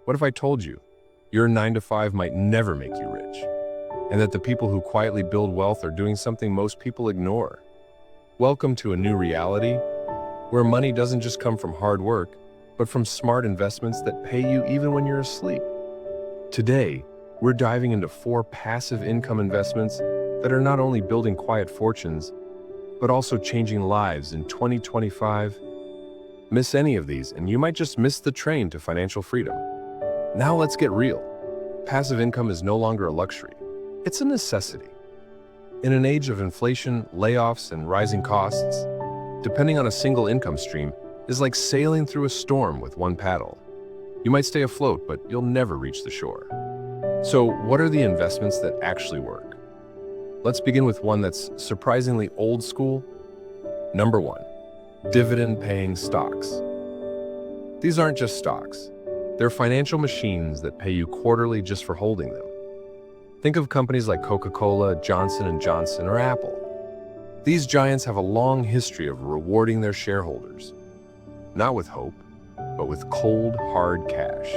What if I told you your 9 to 5 might never make you rich, and that the people who quietly build wealth are doing something most people ignore? Welcome to a new reality where money doesn't just come from hard work, but from smart investments that pay you even when you're asleep. Today, we're diving into 4 passive income investments that are not only building quiet fortunes, but also changing lives in 2025. Miss any of these, and you might just miss the train to financial freedom. Now let's get real. Passive income is no longer a luxury. It's a necessity. In an age of inflation, layoffs, and rising costs, depending on a single income stream is like sailing through a storm with one paddle. You might stay afloat, but you'll never reach the shore. So, what are the investments that actually work? Let's begin with one that's surprisingly old school. Number 1, dividend-paying stocks. These aren't just stocks. They're financial machines that pay you quarterly just for holding them. Think of companies like Coca-Cola, Johnson & Johnson, or Apple. These giants have a long history of rewarding their shareholders, not with hope, but with cold, hard cash.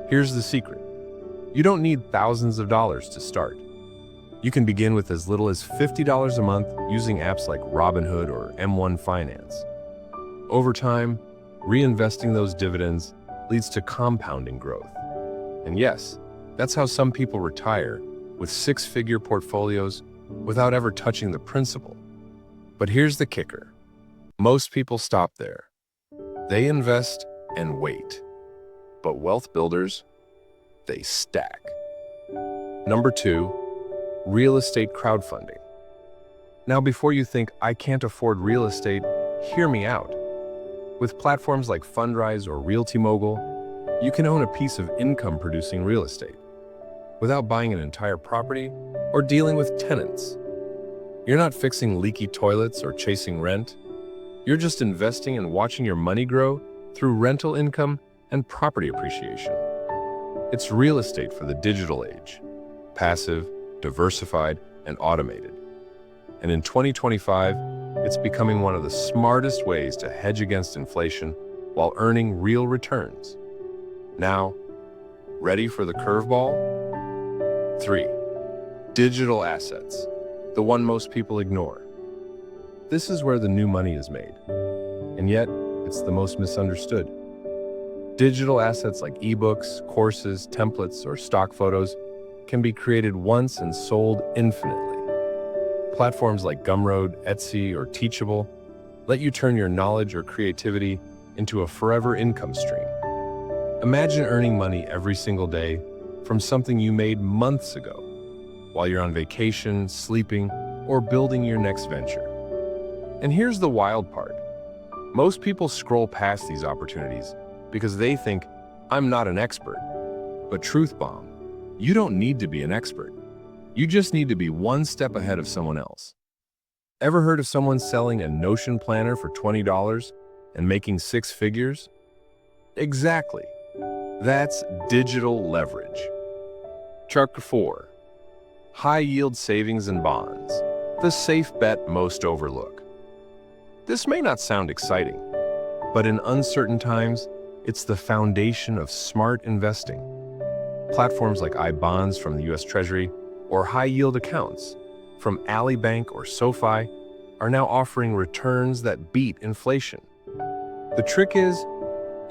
Here's the secret. You don't need thousands of dollars to start. You can begin with as little as $50 a month using apps like Robinhood or M1 Finance. Over time, reinvesting those dividends leads to compounding growth. And yes, that's how some people retire with 6-figure portfolios without ever touching the principal. But here's the kicker. Most people stop there. They invest and wait. But wealth builders, they stack. Number 2, real estate crowdfunding. Now, before you think, I can't afford real estate, hear me out. With platforms like Fundrise or Realty Mogul, you can own a piece of income-producing real estate without buying an entire property or dealing with tenants. You're not fixing leaky toilets or chasing rent. You're just investing and watching your money grow through rental income and property appreciation. It's real estate for the digital age, passive, diversified, and automated. And in 2025, it's becoming one of the smartest ways to hedge against inflation while earning real returns. Now, ready for the curveball? 3, digital assets, the one most people ignore. This is where the new money is made, and yet it's the most misunderstood. Digital assets like ebooks, courses, templates, or stock photos can be created once and sold infinitely. Platforms like Gumroad, Etsy, or Teachable let you turn your knowledge or creativity into a forever income stream. Imagine earning money every single day from something you made months ago, while you're on vacation, sleeping, or building your next venture. And here's the wild part. Most people scroll past these opportunities because they think, I'm not an expert. But truth bomb, you don't need to be an expert. You just need to be one step ahead of someone else. Ever heard of someone selling a Notion planner for $20 and making 6 figures? Exactly. That's digital leverage. Chapter 4. High-yield savings and bonds. The safe bet most overlook. This may not sound exciting, but in uncertain times, it's the foundation of smart investing. Platforms like iBonds from the US Treasury or high-yield accounts from Ally Bank or SoFi are now offering returns that beat inflation. The trick is,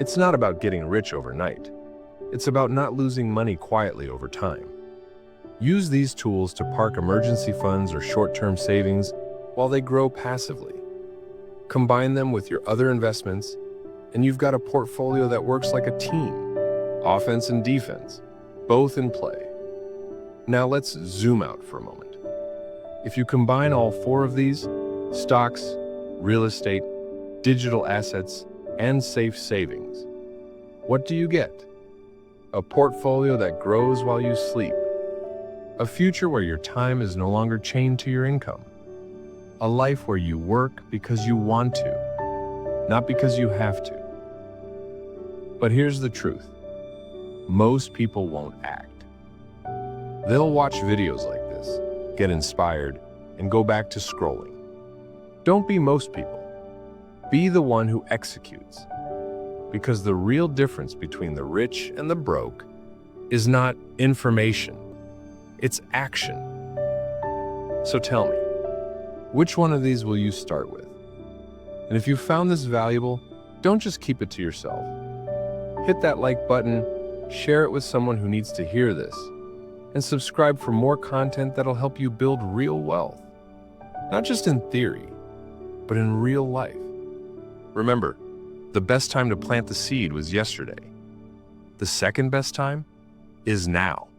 it's not about getting rich overnight. It's about not losing money quietly over time. Use these tools to park emergency funds or short-term savings while they grow passively. Combine them with your other investments, and you've got a portfolio that works like a team, offense and defense, both in play. Now let's zoom out for a moment. If you combine all 4 of these, stocks, real estate, digital assets, and safe savings, what do you get? A portfolio that grows while you sleep. A future where your time is no longer chained to your income. A life where you work because you want to, not because you have to. But here's the truth. Most people won't act. They'll watch videos like this, get inspired, and go back to scrolling. Don't be most people. Be the one who executes. Because the real difference between the rich and the broke is not information, it's action. So tell me, which one of these will you start with? And if you found this valuable, don't just keep it to yourself. Hit that like button, share it with someone who needs to hear this, and subscribe for more content that'll help you build real wealth. Not just in theory, but in real life. Remember, the best time to plant the seed was yesterday. The second best time is now.